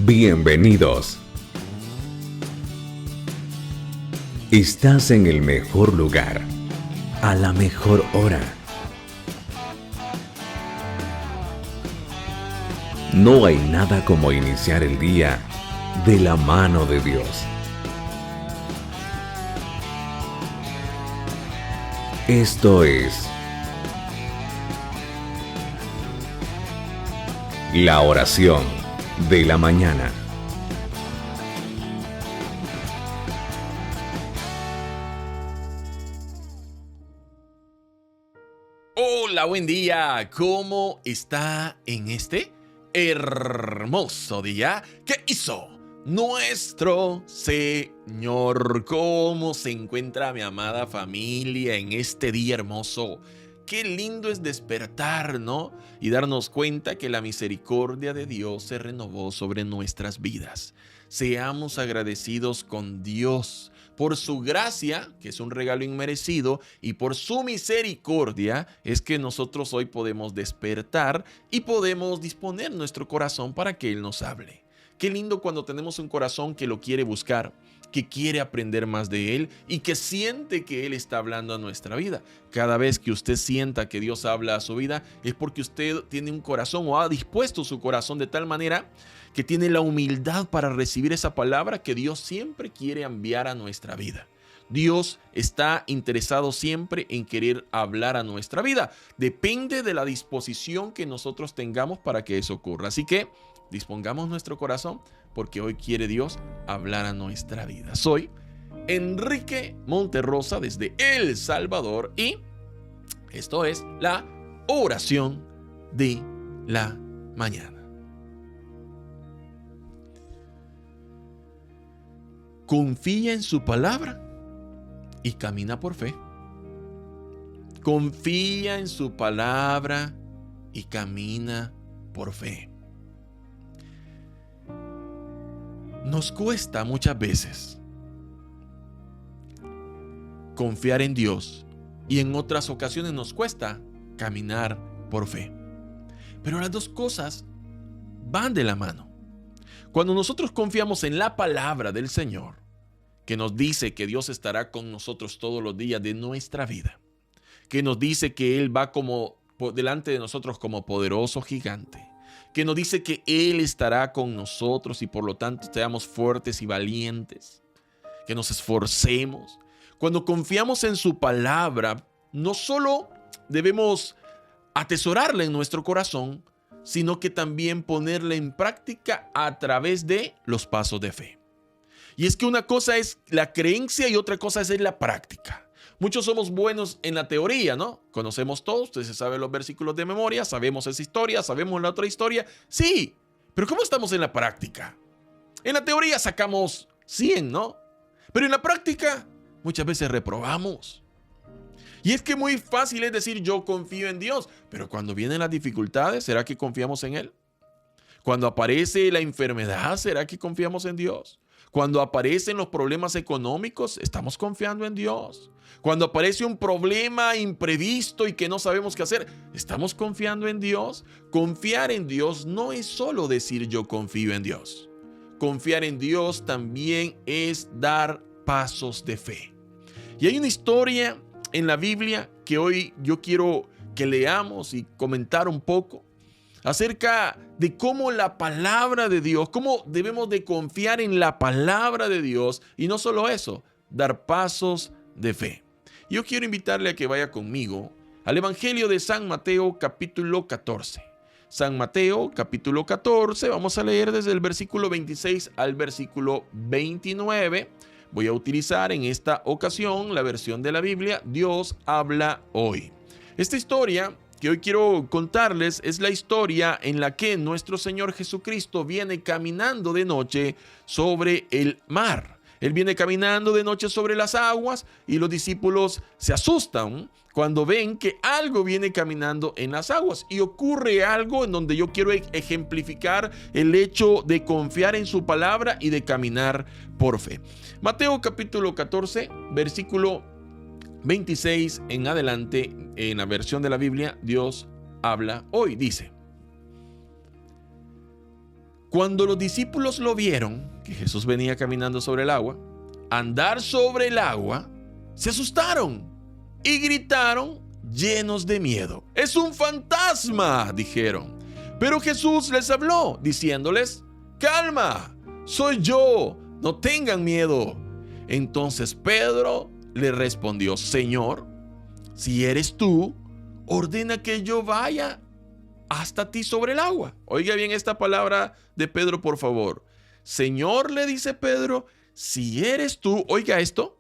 Bienvenidos. Estás en el mejor lugar, a la mejor hora. No hay nada como iniciar el día de la mano de Dios. Esto es la oración de la mañana. Hola, buen día. ¿Cómo está en este hermoso día que hizo nuestro Señor? ¿Cómo se encuentra mi amada familia en este día hermoso? Qué lindo es despertar, ¿no? Y darnos cuenta que la misericordia de Dios se renovó sobre nuestras vidas. Seamos agradecidos con Dios por su gracia, que es un regalo inmerecido, y por su misericordia es que nosotros hoy podemos despertar y podemos disponer nuestro corazón para que Él nos hable. Qué lindo cuando tenemos un corazón que lo quiere buscar, que quiere aprender más de Él y que siente que Él está hablando a nuestra vida. Cada vez que usted sienta que Dios habla a su vida es porque usted tiene un corazón o ha dispuesto su corazón de tal manera que tiene la humildad para recibir esa palabra que Dios siempre quiere enviar a nuestra vida. Dios está interesado siempre en querer hablar a nuestra vida. Depende de la disposición que nosotros tengamos para que eso ocurra. Así que dispongamos nuestro corazón porque hoy quiere Dios hablar a nuestra vida. Soy Enrique Monterrosa desde El Salvador y esto es la oración de la mañana. Confía en su palabra y camina por fe. Confía en su palabra y camina por fe. Nos cuesta muchas veces confiar en Dios y en otras ocasiones nos cuesta caminar por fe. Pero las dos cosas van de la mano. Cuando nosotros confiamos en la palabra del Señor, que nos dice que Dios estará con nosotros todos los días de nuestra vida, que nos dice que Él va como delante de nosotros como poderoso gigante, que nos dice que Él estará con nosotros y por lo tanto seamos fuertes y valientes, que nos esforcemos. Cuando confiamos en su palabra, no solo debemos atesorarla en nuestro corazón, sino que también ponerla en práctica a través de los pasos de fe. Y es que una cosa es la creencia y otra cosa es la práctica. Muchos somos buenos en la teoría, ¿no? Conocemos todos, usted se sabe los versículos de memoria, sabemos esa historia, sabemos la otra historia. Sí, pero ¿cómo estamos en la práctica? En la teoría sacamos 100, ¿no? Pero en la práctica muchas veces reprobamos. Y es que muy fácil es decir yo confío en Dios, pero cuando vienen las dificultades, ¿será que confiamos en Él? Cuando aparece la enfermedad, ¿será que confiamos en Dios? Cuando aparecen los problemas económicos, ¿estamos confiando en Dios? Cuando aparece un problema imprevisto y que no sabemos qué hacer, ¿estamos confiando en Dios? Confiar en Dios no es solo decir yo confío en Dios. Confiar en Dios también es dar pasos de fe. Y hay una historia en la Biblia que hoy yo quiero que leamos y comentar un poco acerca de cómo la palabra de Dios, cómo debemos de confiar en la palabra de Dios y no solo eso, dar pasos de fe. Yo quiero invitarle a que vaya conmigo al Evangelio de San Mateo capítulo 14. San Mateo capítulo 14, vamos a leer desde el versículo 26 al versículo 29. Voy a utilizar en esta ocasión la versión de la Biblia Dios habla hoy. Esta historia que hoy quiero contarles es la historia en la que nuestro Señor Jesucristo viene caminando de noche sobre el mar. Él viene caminando de noche sobre las aguas y los discípulos se asustan cuando ven que algo viene caminando en las aguas y ocurre algo en donde yo quiero ejemplificar el hecho de confiar en su palabra y de caminar por fe. Mateo capítulo 14, versículo 26 en adelante, en la versión de la Biblia, Dios habla hoy, dice: Cuando los discípulos lo vieron, que Jesús venía caminando sobre el agua, andar sobre el agua, se asustaron y gritaron llenos de miedo. ¡Es un fantasma!, dijeron. Pero Jesús les habló, diciéndoles: calma, soy yo, no tengan miedo. Entonces Pedro le respondió: Señor, si eres tú, ordena que yo vaya hasta ti sobre el agua. Oiga bien esta palabra de Pedro, por favor. Señor, le dice Pedro, si eres tú, oiga esto,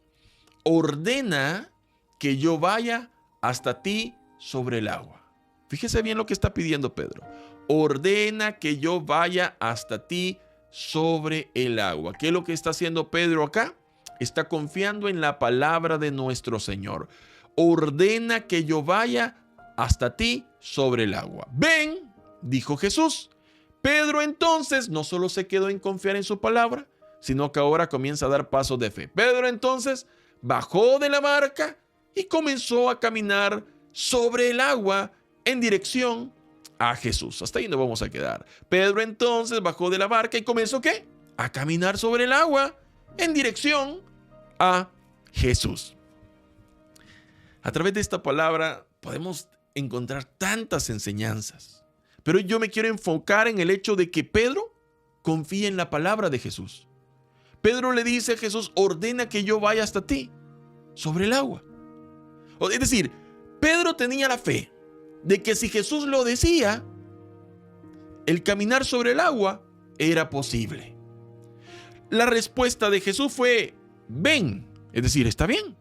ordena que yo vaya hasta ti sobre el agua. Fíjese bien lo que está pidiendo Pedro. Ordena que yo vaya hasta ti sobre el agua. ¿Qué es lo que está haciendo Pedro acá? Está confiando en la palabra de nuestro Señor. Ordena que yo vaya hasta ti sobre el agua. Ven, dijo Jesús. Pedro entonces no solo se quedó en confiar en su palabra, sino que ahora comienza a dar pasos de fe. Pedro entonces bajó de la barca y comenzó a caminar sobre el agua en dirección a Jesús. Hasta ahí nos vamos a quedar. Pedro entonces bajó de la barca y comenzó ¿qué? A caminar sobre el agua en dirección a Jesús. A través de esta palabra podemos encontrar tantas enseñanzas, pero yo me quiero enfocar en el hecho de que Pedro confía en la palabra de Jesús. Pedro le dice a Jesús: ordena que yo vaya hasta ti sobre el agua. Es decir, Pedro tenía la fe de que si Jesús lo decía, el caminar sobre el agua era posible. La respuesta de Jesús fue: ven, es decir, está bien,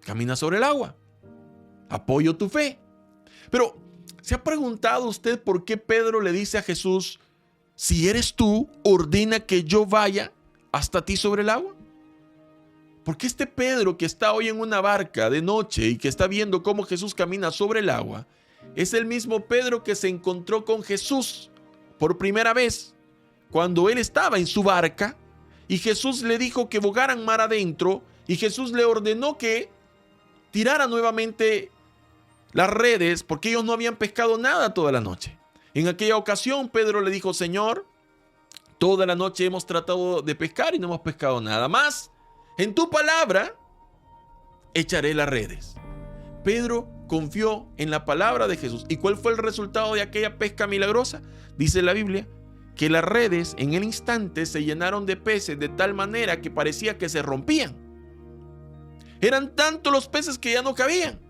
camina sobre el agua, apoyo tu fe. Pero, ¿se ha preguntado usted por qué Pedro le dice a Jesús: si eres tú, ordena que yo vaya hasta ti sobre el agua? Porque este Pedro que está hoy en una barca de noche y que está viendo cómo Jesús camina sobre el agua, es el mismo Pedro que se encontró con Jesús por primera vez cuando él estaba en su barca y Jesús le dijo que bogaran mar adentro y Jesús le ordenó que tirara nuevamente las redes porque ellos no habían pescado nada toda la noche. En aquella ocasión Pedro le dijo: Señor, toda la noche hemos tratado de pescar y no hemos pescado nada más. En tu palabra echaré las redes. Pedro confió en la palabra de Jesús. ¿Y cuál fue el resultado de aquella pesca milagrosa? Dice la Biblia que las redes en el instante se llenaron de peces de tal manera que parecía que se rompían. Eran tantos los peces que ya no cabían.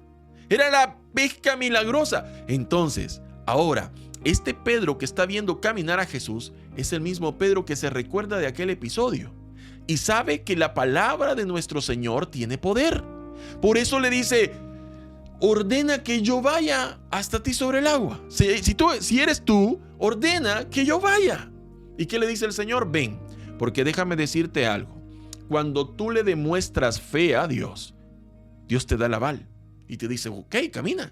Era la pesca milagrosa. Entonces, ahora, este Pedro que está viendo caminar a Jesús es el mismo Pedro que se recuerda de aquel episodio y sabe que la palabra de nuestro Señor tiene poder. Por eso le dice: ordena que yo vaya hasta ti sobre el agua. Si eres tú, ordena que yo vaya. ¿Y qué le dice el Señor? Ven, porque déjame decirte algo. Cuando tú le demuestras fe a Dios, Dios te da el aval y te dice: ok, camina.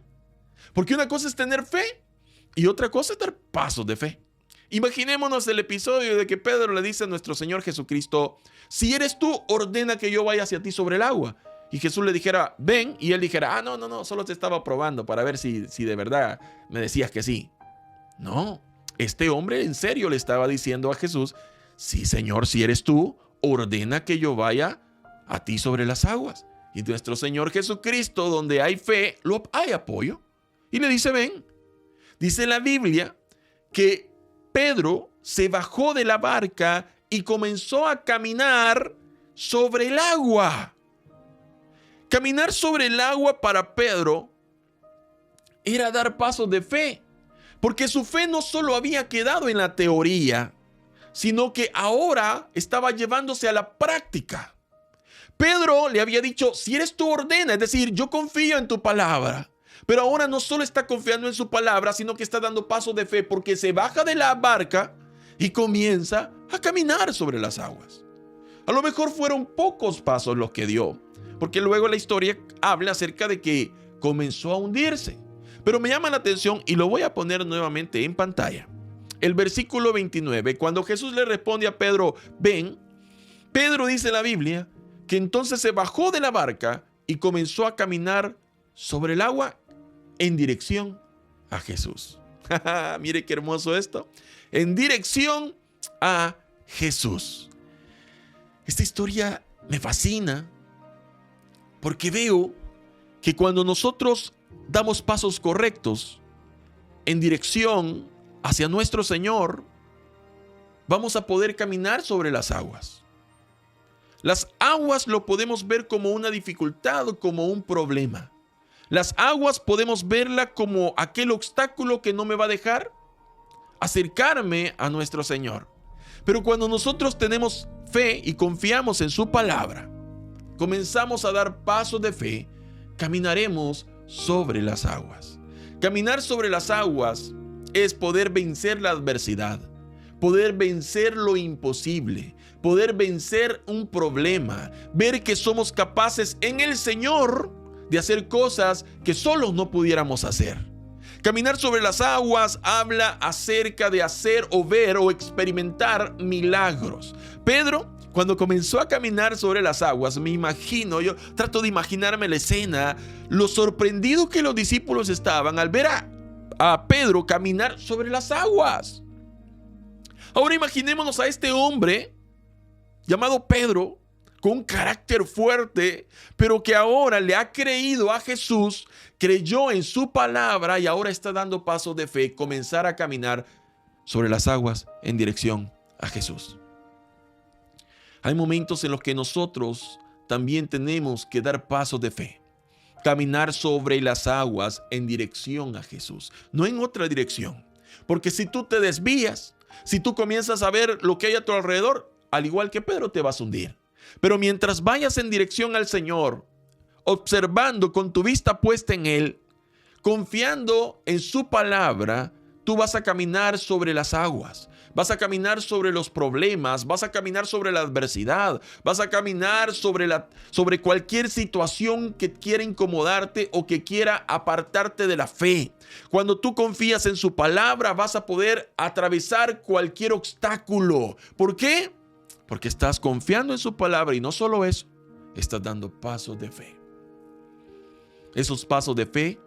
Porque una cosa es tener fe y otra cosa es dar pasos de fe. Imaginémonos el episodio de que Pedro le dice a nuestro Señor Jesucristo: si eres tú, ordena que yo vaya hacia ti sobre el agua. Y Jesús le dijera: ven, y él dijera: no, solo te estaba probando para ver si de verdad me decías que sí. No, este hombre en serio le estaba diciendo a Jesús: sí, Señor, si eres tú, ordena que yo vaya a ti sobre las aguas. Y nuestro Señor Jesucristo, donde hay fe, hay apoyo. Y le dice: ven. Dice la Biblia que Pedro se bajó de la barca y comenzó a caminar sobre el agua. Caminar sobre el agua para Pedro era dar pasos de fe, porque su fe no solo había quedado en la teoría, sino que ahora estaba llevándose a la práctica. Pedro le había dicho: si eres tú, ordena, es decir, yo confío en tu palabra. Pero ahora no solo está confiando en su palabra, sino que está dando pasos de fe porque se baja de la barca y comienza a caminar sobre las aguas. A lo mejor fueron pocos pasos los que dio, porque luego la historia habla acerca de que comenzó a hundirse. Pero me llama la atención y lo voy a poner nuevamente en pantalla. El versículo 29, cuando Jesús le responde a Pedro: ven, Pedro, dice la Biblia, que entonces se bajó de la barca y comenzó a caminar sobre el agua en dirección a Jesús. Mire qué hermoso esto. En dirección a Jesús. Esta historia me fascina porque veo que cuando nosotros damos pasos correctos en dirección hacia nuestro Señor, vamos a poder caminar sobre las aguas. Las aguas lo podemos ver como una dificultad o como un problema. Las aguas podemos verla como aquel obstáculo que no me va a dejar acercarme a nuestro Señor. Pero cuando nosotros tenemos fe y confiamos en su palabra, comenzamos a dar pasos de fe, caminaremos sobre las aguas. Caminar sobre las aguas es poder vencer la adversidad, poder vencer lo imposible, poder vencer un problema, ver que somos capaces en el Señor de hacer cosas que solos no pudiéramos hacer. Caminar sobre las aguas habla acerca de hacer o ver o experimentar milagros. Pedro, cuando comenzó a caminar sobre las aguas, yo trato de imaginarme la escena, lo sorprendido que los discípulos estaban al ver a Pedro caminar sobre las aguas. Ahora imaginémonos a este hombre llamado Pedro, con un carácter fuerte, pero que ahora le ha creído a Jesús, creyó en su palabra y ahora está dando pasos de fe, comenzar a caminar sobre las aguas en dirección a Jesús. Hay momentos en los que nosotros también tenemos que dar pasos de fe, caminar sobre las aguas en dirección a Jesús, no en otra dirección. Porque si tú te desvías, si tú comienzas a ver lo que hay a tu alrededor, al igual que Pedro, te vas a hundir. Pero mientras vayas en dirección al Señor, observando con tu vista puesta en Él, confiando en su palabra, tú vas a caminar sobre las aguas, vas a caminar sobre los problemas, vas a caminar sobre la adversidad, vas a caminar sobre cualquier situación que quiera incomodarte o que quiera apartarte de la fe. Cuando tú confías en su palabra, vas a poder atravesar cualquier obstáculo. ¿Por qué? Porque estás confiando en su palabra y no solo eso, estás dando pasos de fe. Esos pasos de fe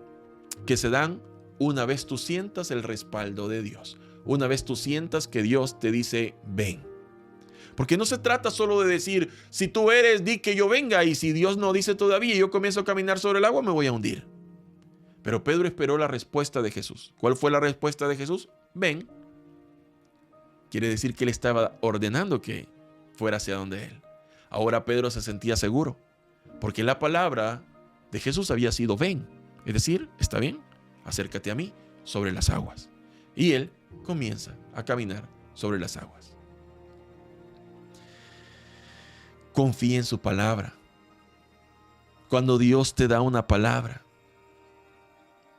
que se dan una vez tú sientas el respaldo de Dios. Una vez tú sientas que Dios te dice, ven. Porque no se trata solo de decir, si tú eres, di que yo venga. Y si Dios no dice todavía y yo comienzo a caminar sobre el agua, me voy a hundir. Pero Pedro esperó la respuesta de Jesús. ¿Cuál fue la respuesta de Jesús? Ven. Quiere decir que él estaba ordenando que fuera hacia donde él. Ahora Pedro se sentía seguro, porque la palabra de Jesús había sido ven. Es decir, está bien, acércate a mí sobre las aguas. Y él comienza a caminar sobre las aguas. Confía en su palabra. Cuando Dios te da una palabra,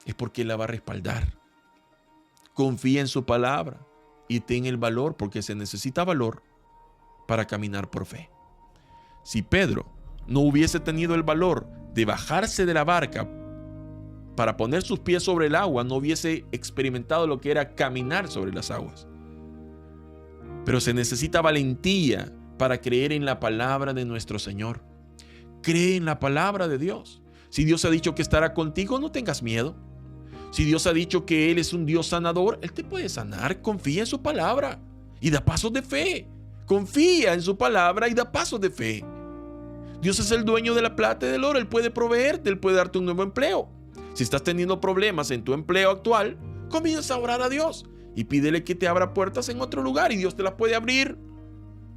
es porque Él la va a respaldar. Confía en su palabra y ten el valor, porque se necesita valor para caminar por fe. Si Pedro no hubiese tenido el valor de bajarse de la barca para poner sus pies sobre el agua, no hubiese experimentado lo que era caminar sobre las aguas. Pero se necesita valentía para creer en la palabra de nuestro Señor. Cree en la palabra de Dios. Si Dios ha dicho que estará contigo, no tengas miedo. Si Dios ha dicho que Él es un Dios sanador, Él te puede sanar. Confía en su palabra y da pasos de fe. Confía en su palabra y da pasos de fe. Dios es el dueño de la plata y del oro. Él puede proveerte, Él puede darte un nuevo empleo. Si estás teniendo problemas en tu empleo actual, comienza a orar a Dios y pídele que te abra puertas en otro lugar y Dios te las puede abrir.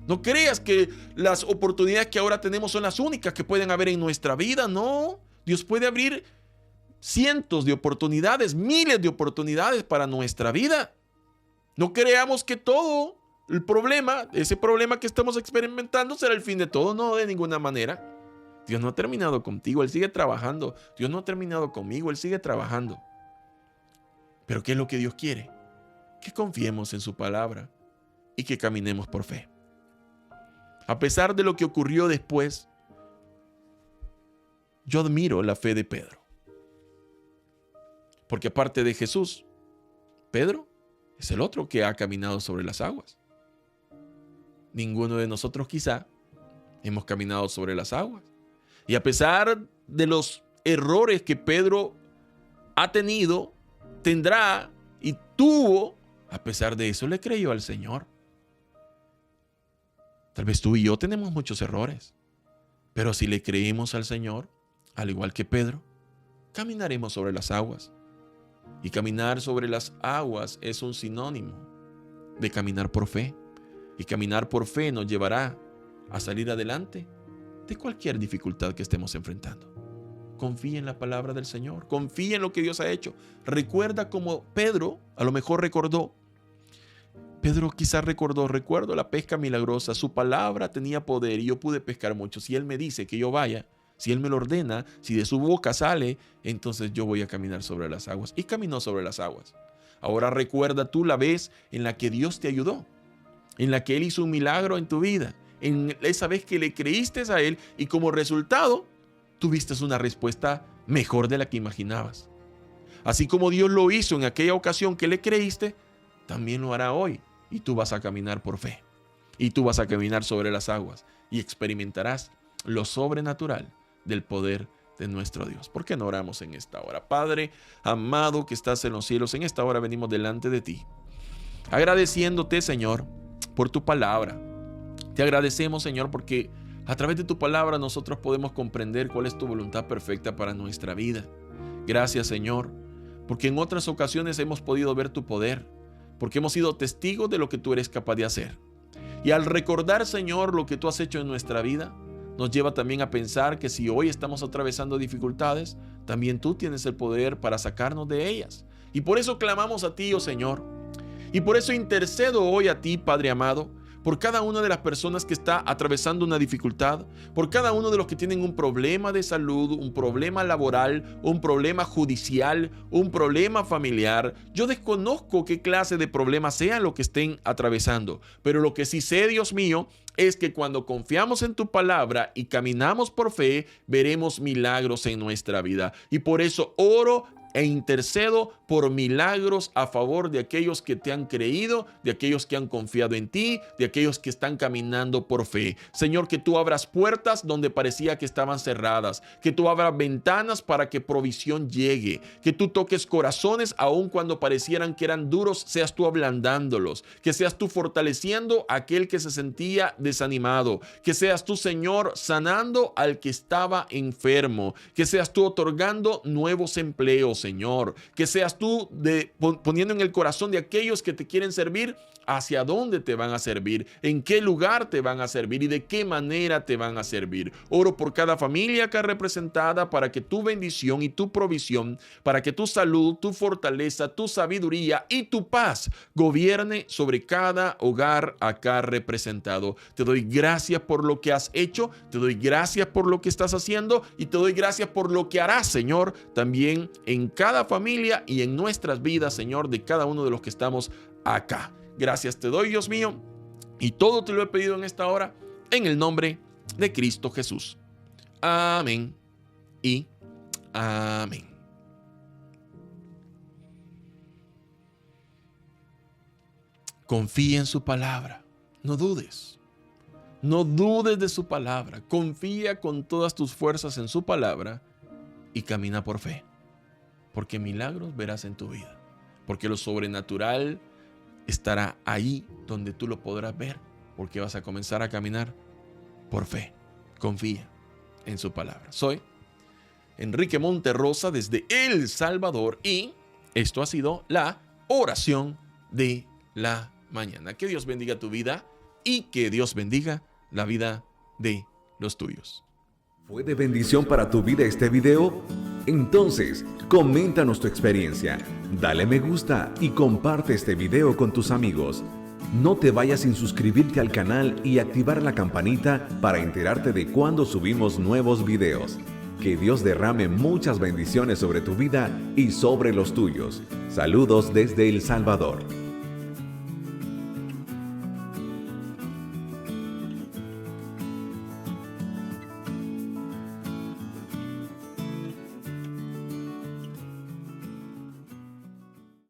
No creas que las oportunidades que ahora tenemos son las únicas que pueden haber en nuestra vida. No, Dios puede abrir cientos de oportunidades, miles de oportunidades para nuestra vida. No creamos que todo el problema, ese problema que estamos experimentando será el fin de todo. No, de ninguna manera. Dios no ha terminado contigo, Él sigue trabajando. Dios no ha terminado conmigo, Él sigue trabajando. Pero ¿qué es lo que Dios quiere? Que confiemos en su palabra y que caminemos por fe. A pesar de lo que ocurrió después, yo admiro la fe de Pedro. Porque aparte de Jesús, Pedro es el otro que ha caminado sobre las aguas. Ninguno de nosotros quizá hemos caminado sobre las aguas. Y a pesar de los errores que Pedro ha tenido, tendrá y tuvo, a pesar de eso le creyó al Señor. Tal vez tú y yo tenemos muchos errores, pero si le creemos al Señor, al igual que Pedro, caminaremos sobre las aguas. Y caminar sobre las aguas es un sinónimo de caminar por fe. Y caminar por fe nos llevará a salir adelante de cualquier dificultad que estemos enfrentando. Confía en la palabra del Señor, confía en lo que Dios ha hecho. Recuerda como Pedro a lo mejor recordó. Pedro quizás recuerdo la pesca milagrosa, su palabra tenía poder y yo pude pescar mucho. Si Él me dice que yo vaya, si Él me lo ordena, si de su boca sale, entonces yo voy a caminar sobre las aguas. Y caminó sobre las aguas. Ahora recuerda tú la vez en la que Dios te ayudó, en la que Él hizo un milagro en tu vida, en esa vez que le creíste a Él y como resultado tuviste una respuesta mejor de la que imaginabas. Así como Dios lo hizo en aquella ocasión que le creíste, también lo hará hoy. Y tú vas a caminar por fe. Y tú vas a caminar sobre las aguas. Y experimentarás lo sobrenatural del poder de nuestro Dios. ¿Por qué no oramos en esta hora? Padre amado que estás en los cielos, en esta hora venimos delante de ti, agradeciéndote, Señor, por tu palabra. Te agradecemos, Señor, porque a través de tu palabra nosotros podemos comprender cuál es tu voluntad perfecta para nuestra vida. Gracias, Señor, porque en otras ocasiones hemos podido ver tu poder, porque hemos sido testigos de lo que tú eres capaz de hacer. Y al recordar, Señor, lo que tú has hecho en nuestra vida, nos lleva también a pensar que si hoy estamos atravesando dificultades, también tú tienes el poder para sacarnos de ellas. Y por eso clamamos a ti, oh Señor. Y por eso intercedo hoy a ti, Padre amado, por cada una de las personas que está atravesando una dificultad, por cada uno de los que tienen un problema de salud, un problema laboral, un problema judicial, un problema familiar. Yo desconozco qué clase de problema sea lo que estén atravesando, pero lo que sí sé, Dios mío, es que cuando confiamos en tu palabra y caminamos por fe, veremos milagros en nuestra vida. Y por eso oro e intercedo por milagros a favor de aquellos que te han creído, de aquellos que han confiado en ti, de aquellos que están caminando por fe. Señor, que tú abras puertas donde parecía que estaban cerradas, que tú abras ventanas para que provisión llegue, que tú toques corazones aun cuando parecieran que eran duros, seas tú ablandándolos, que seas tú fortaleciendo a aquel que se sentía desanimado, que seas tú, Señor, sanando al que estaba enfermo, que seas tú otorgando nuevos empleos, Señor, que seas tú poniendo en el corazón de aquellos que te quieren servir hacia dónde te van a servir, en qué lugar te van a servir y de qué manera te van a servir. Oro por cada familia acá representada para que tu bendición y tu provisión, para que tu salud, tu fortaleza, tu sabiduría y tu paz gobierne sobre cada hogar acá representado. Te doy gracias por lo que has hecho, te doy gracias por lo que estás haciendo y te doy gracias por lo que harás, Señor, también en cada familia y en nuestras vidas, Señor, de cada uno de los que estamos acá. Gracias te doy, Dios mío, y todo te lo he pedido en esta hora, en el nombre de Cristo Jesús. Amén y amén. Confía en su palabra, no dudes. No dudes de su palabra, confía con todas tus fuerzas en su palabra y camina por fe, porque milagros verás en tu vida, porque lo sobrenatural estará ahí donde tú lo podrás ver, porque vas a comenzar a caminar por fe. Confía en su palabra. Soy Enrique Monterrosa desde El Salvador y esto ha sido la oración de la mañana. Que Dios bendiga tu vida y que Dios bendiga la vida de los tuyos. ¿Fue de bendición para tu vida este video? Entonces, coméntanos tu experiencia, dale me gusta y comparte este video con tus amigos. No te vayas sin suscribirte al canal y activar la campanita para enterarte de cuando subimos nuevos videos. Que Dios derrame muchas bendiciones sobre tu vida y sobre los tuyos. Saludos desde El Salvador.